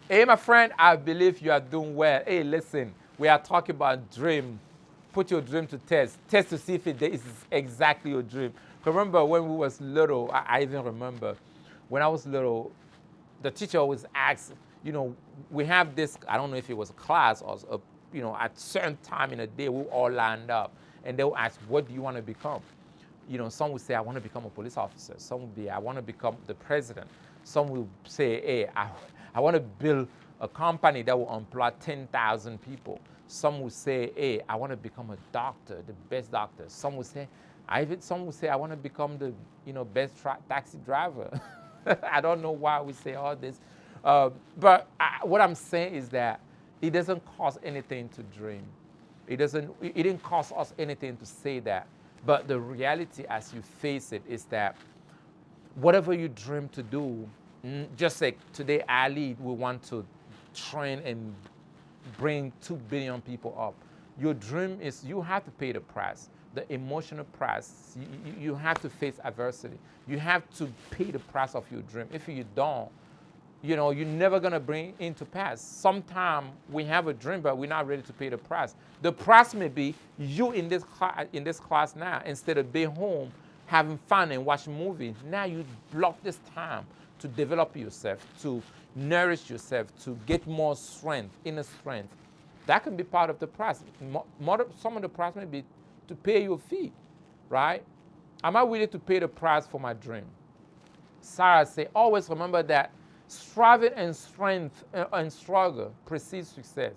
Hey, my friend, I believe you are doing well. Hey, listen, we are talking about dream. Put your dream to test. Test to see if it is exactly your dream. Remember when we was little, I even remember when I was little, the teacher always asks, we have this, I don't know if it was a class or, at certain time in the day, we all lined up and they'll ask, what do you want to become? Some would say, I want to become a police officer. Some would be, I want to become the president. Some will say, hey, I want to build a company that will employ 10,000 people. Some would say, hey, I want to become a doctor, the best doctor. Some would say, I want to become the, best taxi driver. I don't know why we say all this. What I'm saying is that it doesn't cost anything to dream. It didn't cost us anything to say that. But the reality as you face it is that whatever you dream to do, just like today iLEAD, we want to train and bring 2 billion people up. Your dream is you have to pay the price, the emotional price. You have to face adversity. You have to pay the price of your dream. If you don't, you're never gonna bring into pass. Sometimes we have a dream, but we're not ready to pay the price. The price may be you in this class now, instead of being home, having fun and watching movies. Now you block this time to develop yourself, to nourish yourself, to get more strength, inner strength. That can be part of the price. Some of the price may be to pay your fee, right? Am I willing to pay the price for my dream? Sarah said, always remember that striving and strength and struggle precedes success.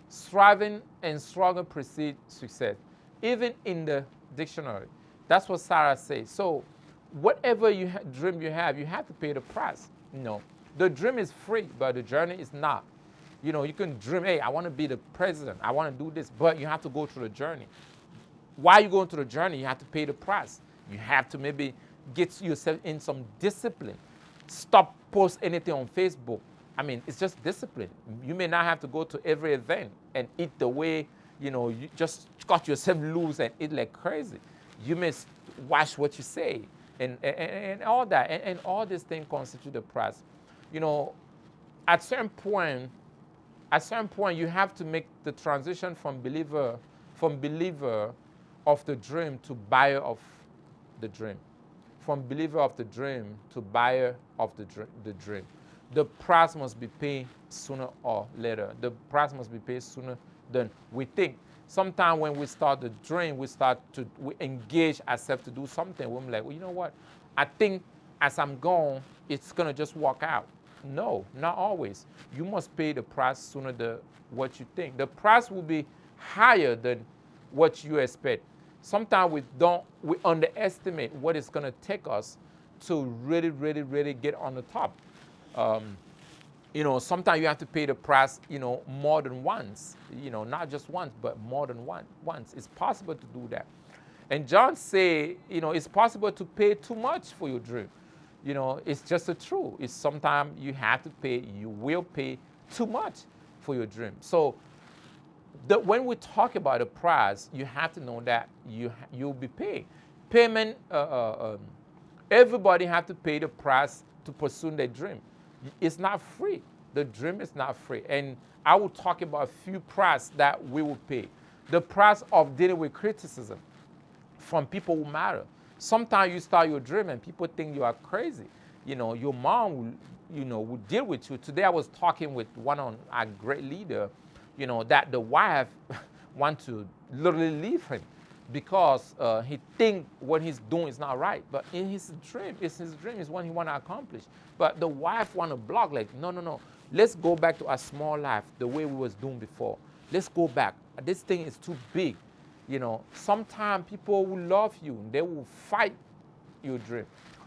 Striving and struggle precedes success. Even in the dictionary. That's what Sarah says. So whatever dream you have to pay the price. The dream is free, but the journey is not. You can dream, hey, I want to be the president. I want to do this, but you have to go through the journey. While you're going through the journey, you have to pay the price. You have to maybe get yourself in some discipline. Stop post anything on Facebook. I mean, it's just discipline. You may not have to go to every event and eat the way, you just cut yourself loose and eat like crazy. You may watch what you say and all that. And all these things constitute the price. At certain point, you have to make the transition from believer of the dream to buyer of the dream. From believer of the dream to buyer of the dream. The price must be paid sooner or later. The price must be paid sooner than we think. Sometimes when we start the dream, we engage ourselves to do something. We're like, well, you know what? I think as I'm gone, it's going to just work out. No, not always. You must pay the price sooner than what you think. The price will be higher than what you expect. Sometimes we underestimate what it's going to take us to really, really, really get on the top. Sometimes you have to pay the price, more than once, not just once, but more than once. It's possible to do that. And John say, it's possible to pay too much for your dream. It's just the truth. It's sometimes you will pay too much for your dream. So when we talk about a price, you have to know that you'll be paid. Payment, everybody have to pay the price to pursue their dream. It's not free. The dream is not free. And I will talk about a few prices that we will pay. The price of dealing with criticism from people who matter. Sometimes you start your dream and people think you are crazy. Your mom will deal with you. Today I was talking with one of our great leader, that the wife want to literally leave him because he think what he's doing is not right. But in his dream, it's what he want to accomplish. But the wife want to block, like, no. Let's go back to our small life, the way we was doing before. Let's go back. This thing is too big. Sometimes people will love you. They will fight your dream.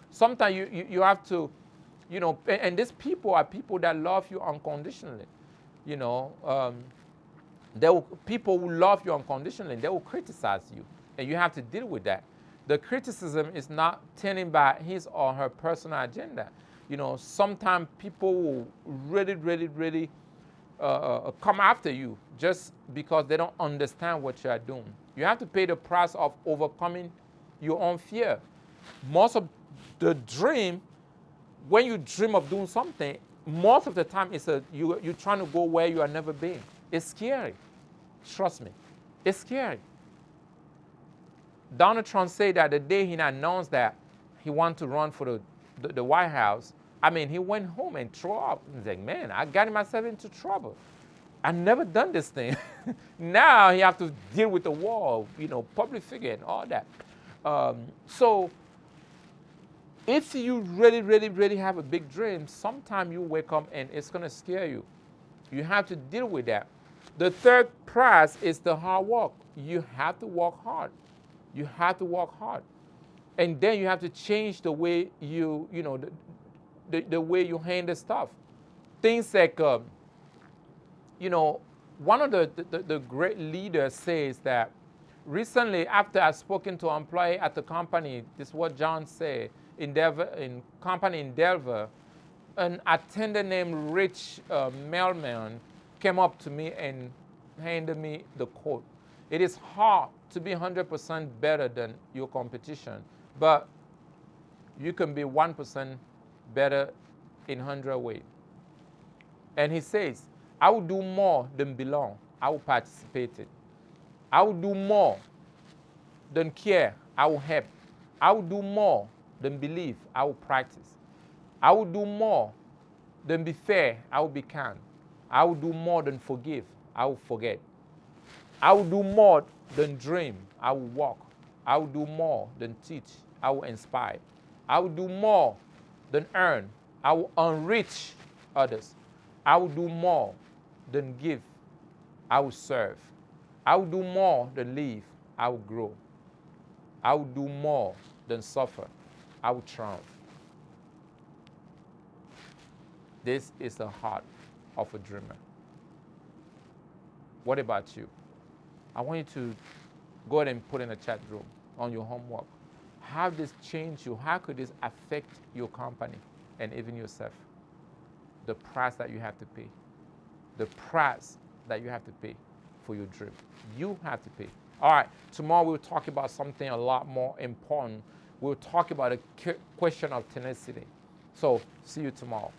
Sometimes you have to, and these people are people that love you unconditionally. People who love you unconditionally, they will criticize you. And you have to deal with that. The criticism is not turning by his or her personal agenda. Sometimes people will really, really, really come after you just because they don't understand what you are doing. You have to pay the price of overcoming your own fear. Most of the dream, when you dream of doing something, most of the time, you're trying to go where you have never been. It's scary. Trust me. It's scary. Donald Trump said that the day he announced that he wanted to run for the White House, I mean, he went home and threw up. He's like, man, I got myself into trouble. I never done this thing. Now he have to deal with the wall, public figure and all that. So if you really, really, really have a big dream, sometime you wake up and it's going to scare you. You have to deal with that. The third prize is the hard work. You have to work hard. You have to work hard. And then you have to change the way the way you handle stuff. Things like, one of the great leaders says that recently, after I've spoken to an employee at the company, this is what John said, in company in Denver, an attendant named Rich Melman came up to me and handed me the quote. It is hard to be 100% better than your competition, but you can be 1% better in 100 ways. And he says, I will do more than belong. I will participate in. I will do more than care. I will help. I will do more than believe. I will practice. I will do more than be fair. I will be kind. I will do more than forgive. I will forget. I will do more than dream. I will walk. I will do more than teach. I will inspire. I will do more than earn. I will enrich others. I will do more than give. I will serve. I will do more than live. I will grow. I will do more than suffer. I will triumph. This is the heart of a dreamer. What about you? I want you to go ahead and put in a chat room on your homework. How did this change you? How could this affect your company and even yourself? The price that you have to pay. The price that you have to pay for your dream. You have to pay. All right, tomorrow we'll talk about something a lot more important. We'll talk about a question of tenacity. So, see you tomorrow.